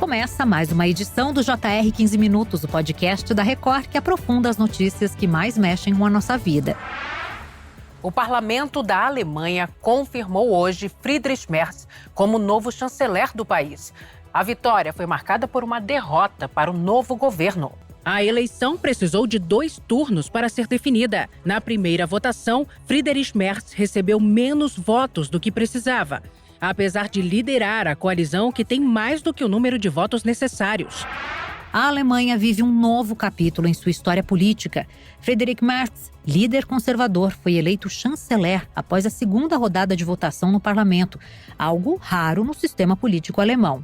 Começa mais uma edição do JR 15 Minutos, o podcast da Record que aprofunda as notícias que mais mexem com a nossa vida. O parlamento da Alemanha confirmou hoje Friedrich Merz como novo chanceler do país. A vitória foi marcada por uma derrota para o novo governo. A eleição precisou de 2 turnos para ser definida. Na primeira votação, Friedrich Merz recebeu menos votos do que precisava, apesar de liderar a coalizão que tem mais do que o número de votos necessários. A Alemanha vive um novo capítulo em sua história política. Friedrich Merz, líder conservador, foi eleito chanceler após a segunda rodada de votação no parlamento, algo raro no sistema político alemão.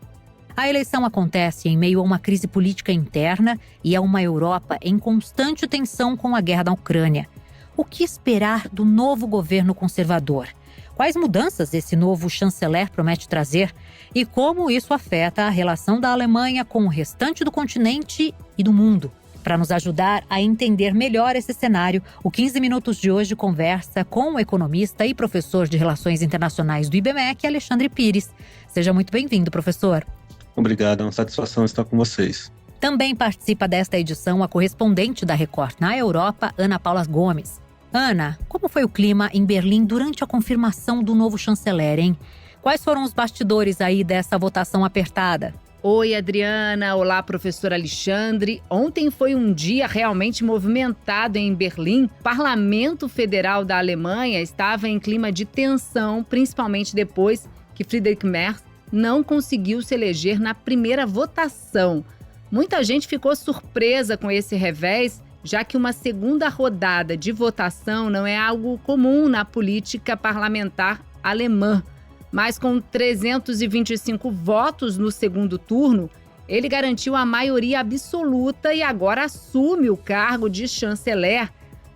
A eleição acontece em meio a uma crise política interna e a uma Europa em constante tensão com a guerra na Ucrânia. O que esperar do novo governo conservador? Quais mudanças esse novo chanceler promete trazer? E como isso afeta a relação da Alemanha com o restante do continente e do mundo? Para nos ajudar a entender melhor esse cenário, o 15 Minutos de hoje conversa com o economista e professor de Relações Internacionais do IBMEC, Alexandre Pires. Seja muito bem-vindo, professor. Obrigado, é uma satisfação estar com vocês. Também participa desta edição a correspondente da Record na Europa, Ana Paula Gomes. Ana, como foi o clima em Berlim durante a confirmação do novo chanceler, hein? Quais foram os bastidores aí dessa votação apertada? Oi, Adriana. Olá, professor Alexandre. Ontem foi um dia realmente movimentado em Berlim. O Parlamento Federal da Alemanha estava em clima de tensão, principalmente depois que Friedrich Merz não conseguiu se eleger na primeira votação. Muita gente ficou surpresa com esse revés, já que uma segunda rodada de votação não é algo comum na política parlamentar alemã. Mas com 325 votos no segundo turno, ele garantiu a maioria absoluta e agora assume o cargo de chanceler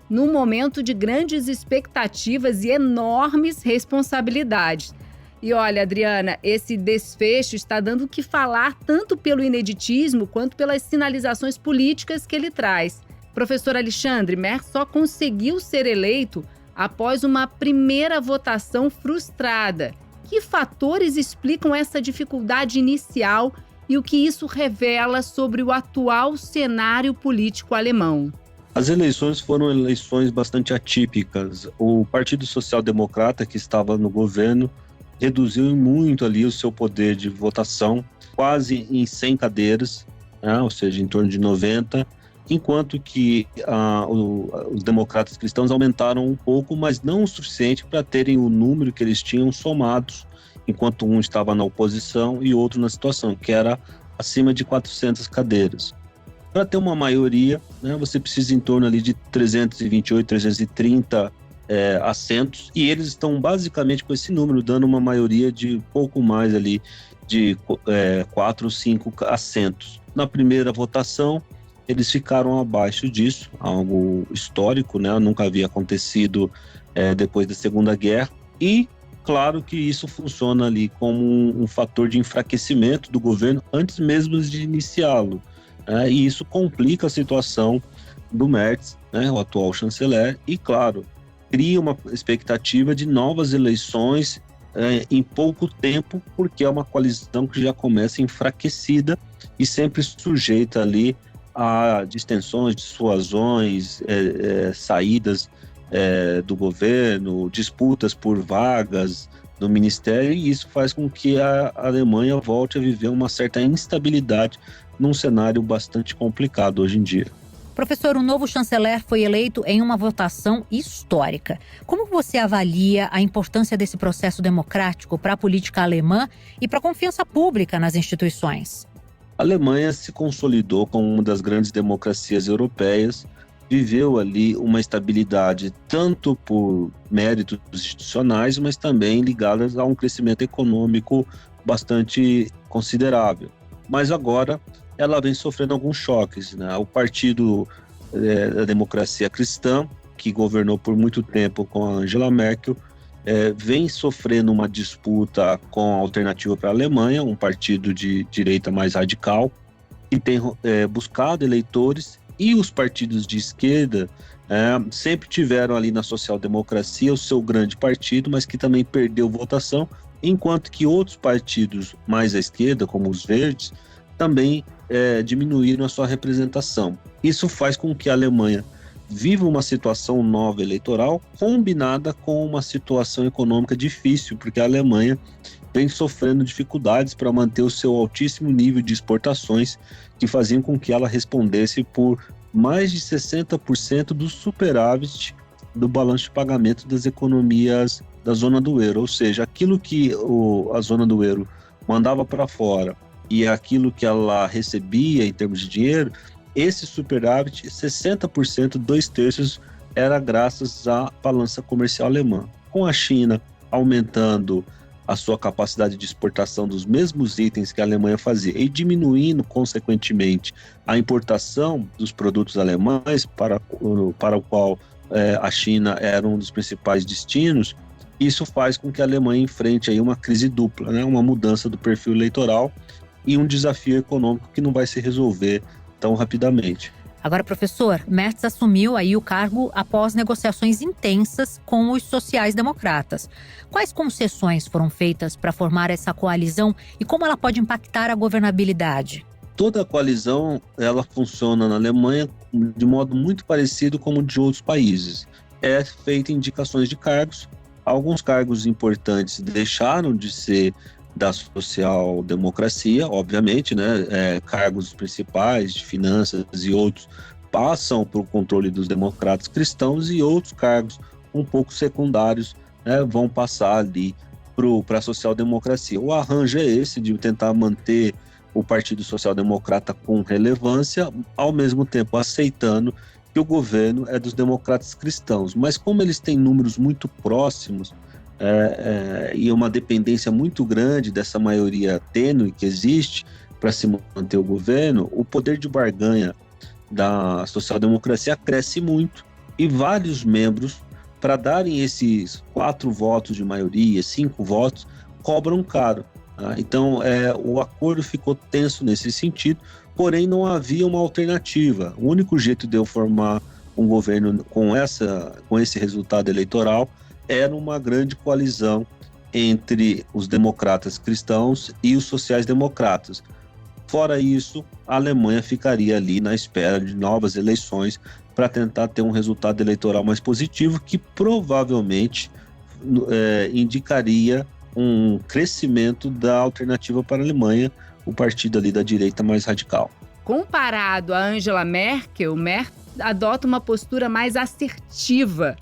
num momento de grandes expectativas e enormes responsabilidades. E olha, Adriana, esse desfecho está dando o que falar tanto pelo ineditismo quanto pelas sinalizações políticas que ele traz. Professor Alexandre, Merz só conseguiu ser eleito após uma primeira votação frustrada. Que fatores explicam essa dificuldade inicial e o que isso revela sobre o atual cenário político alemão? As eleições foram eleições bastante atípicas. O Partido Social Democrata, que estava no governo, reduziu muito ali o seu poder de votação, quase em 100 cadeiras, né? Ou seja, em torno de 90, enquanto que os democratas cristãos aumentaram um pouco, mas não o suficiente para terem o número que eles tinham somados, enquanto um estava na oposição e outro na situação, que era acima de 400 cadeiras. Para ter uma maioria, né, você precisa em torno ali de 328, 330 assentos, e eles estão basicamente com esse número, dando uma maioria de pouco mais ali de 4 ou 5 assentos. Na primeira votação, eles ficaram abaixo disso, algo histórico, né? Nunca havia acontecido depois da Segunda Guerra, e claro que isso funciona ali como um fator de enfraquecimento do governo antes mesmo de iniciá-lo, né? E isso complica a situação do Merz, né, o atual chanceler, e claro, cria uma expectativa de novas eleições em pouco tempo, porque é uma coalizão que já começa enfraquecida e sempre sujeita ali a distensões, dissuasões, saídas do governo, disputas por vagas no ministério, e isso faz com que a Alemanha volte a viver uma certa instabilidade num cenário bastante complicado hoje em dia. Professor, o novo chanceler foi eleito em uma votação histórica. Como você avalia a importância desse processo democrático para a política alemã e para a confiança pública nas instituições? A Alemanha se consolidou como uma das grandes democracias europeias, viveu ali uma estabilidade tanto por méritos institucionais, mas também ligadas a um crescimento econômico bastante considerável. Mas agora ela vem sofrendo alguns choques, né? O Partido da Democracia Cristã, que governou por muito tempo com a Angela Merkel, vem sofrendo uma disputa com a Alternativa para a Alemanha, um partido de direita mais radical, que tem buscado eleitores, e os partidos de esquerda sempre tiveram ali na social-democracia o seu grande partido, mas que também perdeu votação, enquanto que outros partidos mais à esquerda, como os Verdes, também diminuíram a sua representação. Isso faz com que a Alemanha viva uma situação nova eleitoral combinada com uma situação econômica difícil, porque a Alemanha vem sofrendo dificuldades para manter o seu altíssimo nível de exportações, que faziam com que ela respondesse por mais de 60% do superávit do balanço de pagamento das economias da zona do euro, ou seja, aquilo que a zona do euro mandava para fora e aquilo que ela recebia em termos de dinheiro, esse superávit, 60%, 2/3, era graças à balança comercial alemã. Com a China aumentando a sua capacidade de exportação dos mesmos itens que a Alemanha fazia e diminuindo, consequentemente, a importação dos produtos alemães para o qual a China era um dos principais destinos, isso faz com que a Alemanha enfrente aí uma crise dupla, né? Uma mudança do perfil eleitoral e um desafio econômico que não vai se resolver tão rapidamente. Agora, professor, Merz assumiu aí o cargo após negociações intensas com os sociais-democratas. Quais concessões foram feitas para formar essa coalizão e como ela pode impactar a governabilidade? Toda a coalizão, ela funciona na Alemanha de modo muito parecido com o de outros países. É feita indicações de cargos. Alguns cargos importantes deixaram de ser da social-democracia, obviamente, né? Cargos principais de finanças e outros passam para o controle dos democratas cristãos e outros cargos um pouco secundários, né, vão passar ali para a social-democracia. O arranjo é esse de tentar manter o Partido Social-Democrata com relevância, ao mesmo tempo aceitando que o governo é dos democratas cristãos. Mas como eles têm números muito próximos e uma dependência muito grande dessa maioria tênue que existe para se manter o governo, o poder de barganha da social-democracia cresce muito e vários membros, para darem esses 4 votos de maioria, 5 votos, cobram caro. Então, o acordo ficou tenso nesse sentido, porém não havia uma alternativa. O único jeito de eu formar um governo com esse resultado eleitoral era uma grande coalizão entre os democratas cristãos e os sociais-democratas. Fora isso, a Alemanha ficaria ali na espera de novas eleições para tentar ter um resultado eleitoral mais positivo, que provavelmente indicaria um crescimento da alternativa para a Alemanha, o partido ali da direita mais radical. Comparado a Angela Merkel, Merz adota uma postura mais assertiva.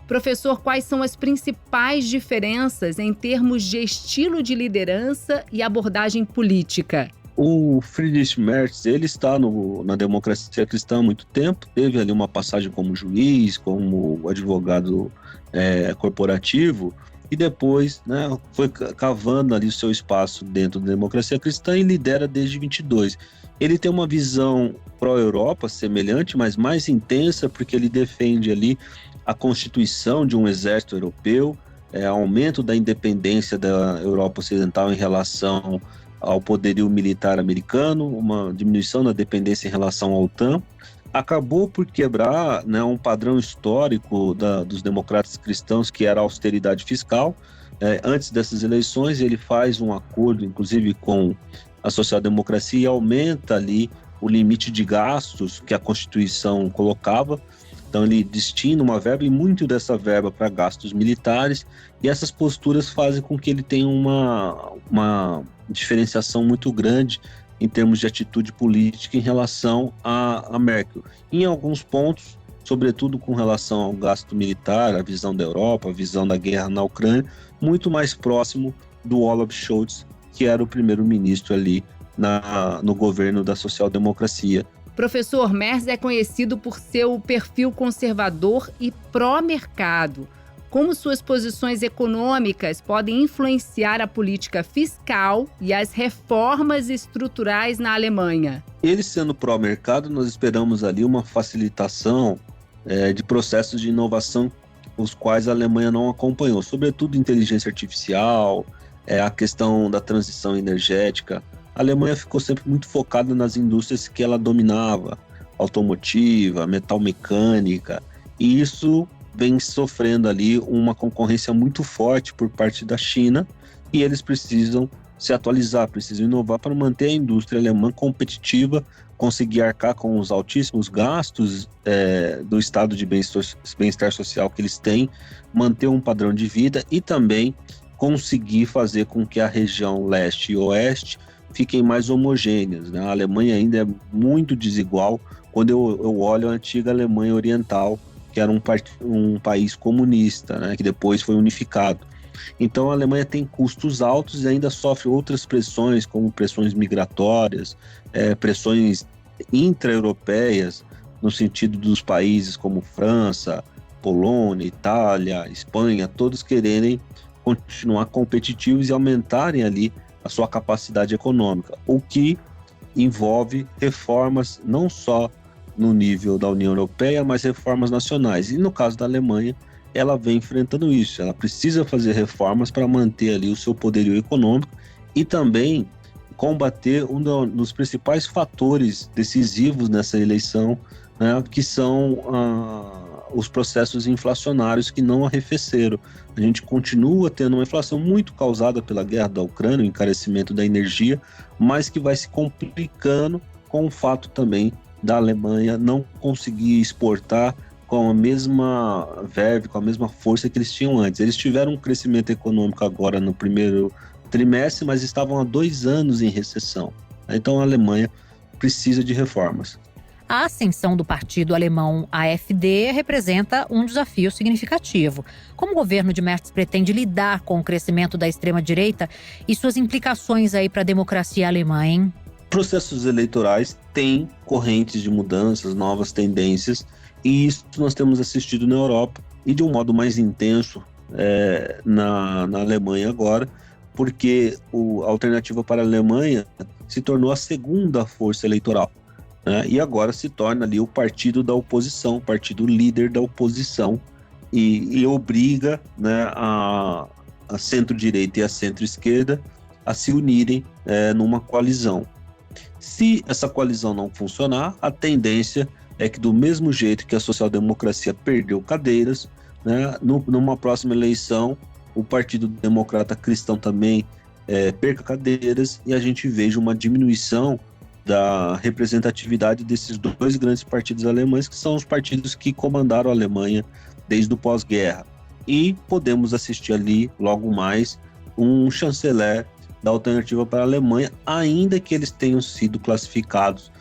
Professor, quais são as principais diferenças em termos de estilo de liderança e abordagem política? O Friedrich Merz, ele está na democracia cristã há muito tempo, teve ali uma passagem como juiz, como advogado corporativo, e depois, né, foi cavando ali o seu espaço dentro da democracia cristã e lidera desde 22. Ele tem uma visão pró-Europa semelhante, mas mais intensa, porque ele defende ali a constituição de um exército europeu, aumento da independência da Europa Ocidental em relação ao poderio militar americano, uma diminuição da dependência em relação à OTAN. Acabou por quebrar, né, um padrão histórico dos democratas cristãos, que era a austeridade fiscal. Antes dessas eleições, ele faz um acordo, inclusive, com a social-democracia e aumenta ali o limite de gastos que a Constituição colocava. Então, ele destina uma verba, e muito dessa verba para gastos militares, e essas posturas fazem com que ele tenha uma diferenciação muito grande em termos de atitude política em relação a Merkel. Em alguns pontos, sobretudo com relação ao gasto militar, a visão da Europa, a visão da guerra na Ucrânia, muito mais próximo do Olaf Scholz, que era o primeiro-ministro ali no governo da social-democracia. Professor, Merz é conhecido por seu perfil conservador e pró-mercado. Como suas posições econômicas podem influenciar a política fiscal e as reformas estruturais na Alemanha? Ele sendo pró-mercado, nós esperamos ali uma facilitação de processos de inovação, os quais a Alemanha não acompanhou, sobretudo inteligência artificial, a questão da transição energética. A Alemanha ficou sempre muito focada nas indústrias que ela dominava, automotiva, metal mecânica, e isso vem sofrendo ali uma concorrência muito forte por parte da China, e eles precisam se atualizar, precisam inovar para manter a indústria alemã competitiva, conseguir arcar com os altíssimos gastos do estado de bem-estar social que eles têm, manter um padrão de vida e também conseguir fazer com que a região leste e oeste fiquem mais homogêneas, né? A Alemanha ainda é muito desigual. Quando eu olho a antiga Alemanha Oriental, que era um país comunista, né, que depois foi unificado. Então a Alemanha tem custos altos e ainda sofre outras pressões, como pressões migratórias, pressões intra-europeias, no sentido dos países como França, Polônia, Itália, Espanha, todos quererem continuar competitivos e aumentarem ali a sua capacidade econômica, o que envolve reformas não só no nível da União Europeia, mas reformas nacionais. E no caso da Alemanha, ela vem enfrentando isso. Ela precisa fazer reformas para manter ali o seu poderio econômico e também combater um dos principais fatores decisivos nessa eleição, né, que são os processos inflacionários que não arrefeceram. A gente continua tendo uma inflação muito causada pela guerra da Ucrânia, o encarecimento da energia, mas que vai se complicando com o fato também da Alemanha não conseguir exportar com a mesma verve, com a mesma força que eles tinham antes. Eles tiveram um crescimento econômico agora no primeiro trimestre, mas estavam há 2 anos em recessão. Então a Alemanha precisa de reformas. A ascensão do partido alemão AfD representa um desafio significativo. Como o governo de Merz pretende lidar com o crescimento da extrema-direita e suas implicações aí para a democracia alemã, hein? Processos eleitorais têm correntes de mudanças, novas tendências, e isso nós temos assistido na Europa e de um modo mais intenso na Alemanha agora, porque a Alternativa para a Alemanha se tornou a segunda força eleitoral, né? E agora se torna ali o partido da oposição, o partido líder da oposição, e obriga, né, a centro-direita e a centro-esquerda a se unirem numa coalizão. Se essa coalizão não funcionar, a tendência é que, do mesmo jeito que a social-democracia perdeu cadeiras, né, numa próxima eleição, o Partido Democrata Cristão também perca cadeiras e a gente veja uma diminuição da representatividade desses 2 grandes partidos alemães, que são os partidos que comandaram a Alemanha desde o pós-guerra. E podemos assistir ali, logo mais, um chanceler da Alternativa para a Alemanha, ainda que eles tenham sido classificados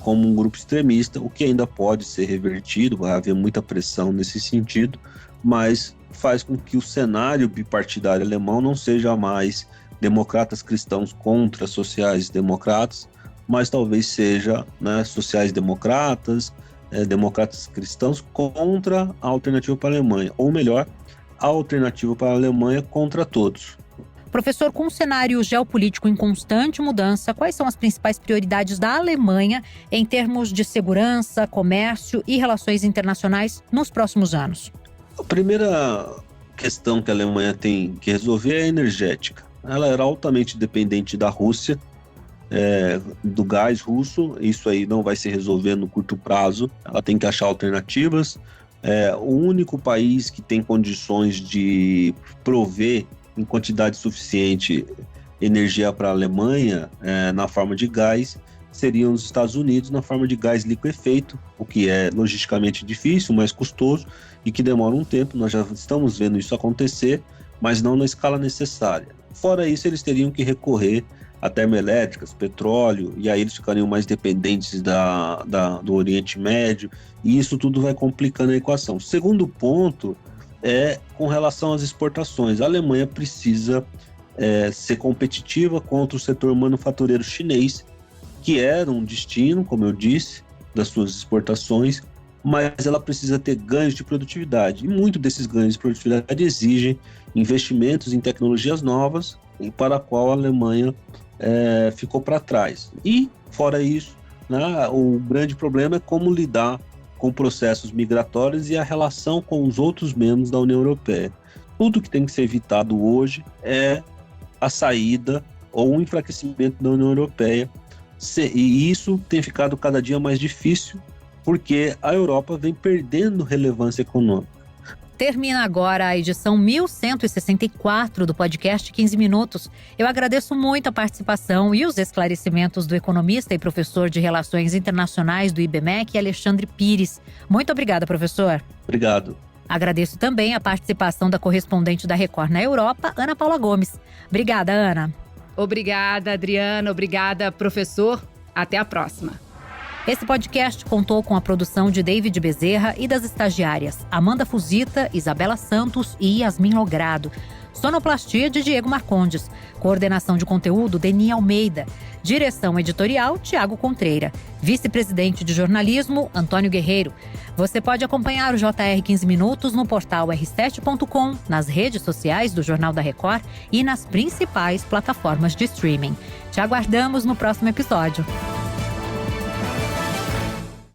como um grupo extremista, o que ainda pode ser revertido, vai haver muita pressão nesse sentido, mas faz com que o cenário bipartidário alemão não seja mais democratas cristãos contra sociais-democratas, mas talvez seja, né, sociais-democratas, democratas cristãos contra a Alternativa para a Alemanha, ou melhor, a Alternativa para a Alemanha contra todos. Professor, com um cenário geopolítico em constante mudança, quais são as principais prioridades da Alemanha em termos de segurança, comércio e relações internacionais nos próximos anos? A primeira questão que a Alemanha tem que resolver é a energética. Ela era altamente dependente da Rússia, do gás russo. Isso aí não vai se resolver no curto prazo. Ela tem que achar alternativas. O único país que tem condições de prover em quantidade suficiente energia para a Alemanha na forma de gás seriam os Estados Unidos na forma de gás liquefeito, o que é logisticamente difícil, mais custoso e que demora um tempo. Nós já estamos vendo isso acontecer, mas não na escala necessária. Fora isso, eles teriam que recorrer a termoelétricas, petróleo, e aí eles ficariam mais dependentes do Oriente Médio, e isso tudo vai complicando a equação. O segundo ponto é com relação às exportações. A Alemanha precisa ser competitiva contra o setor manufatureiro chinês, que era um destino, como eu disse, das suas exportações, mas ela precisa ter ganhos de produtividade. E muito desses ganhos de produtividade exigem investimentos em tecnologias novas, e para a qual a Alemanha ficou para trás. E, fora isso, né, o grande problema é como lidar com processos migratórios e a relação com os outros membros da União Europeia. Tudo que tem que ser evitado hoje é a saída ou o enfraquecimento da União Europeia. E isso tem ficado cada dia mais difícil, porque a Europa vem perdendo relevância econômica. Termina agora a edição 1164 do podcast 15 Minutos. Eu agradeço muito a participação e os esclarecimentos do economista e professor de Relações Internacionais do IBMEC, Alexandre Pires. Muito obrigada, professor. Obrigado. Agradeço também a participação da correspondente da Record na Europa, Ana Paula Gomes. Obrigada, Ana. Obrigada, Adriana. Obrigada, professor. Até a próxima. Esse podcast contou com a produção de David Bezerra e das estagiárias Amanda Fusita, Isabela Santos e Yasmin Logrado. Sonoplastia de Diego Marcondes. Coordenação de conteúdo, Deni Almeida. Direção editorial, Tiago Contreira. Vice-presidente de jornalismo, Antônio Guerreiro. Você pode acompanhar o JR 15 Minutos no portal r7.com, nas redes sociais do Jornal da Record e nas principais plataformas de streaming. Te aguardamos no próximo episódio.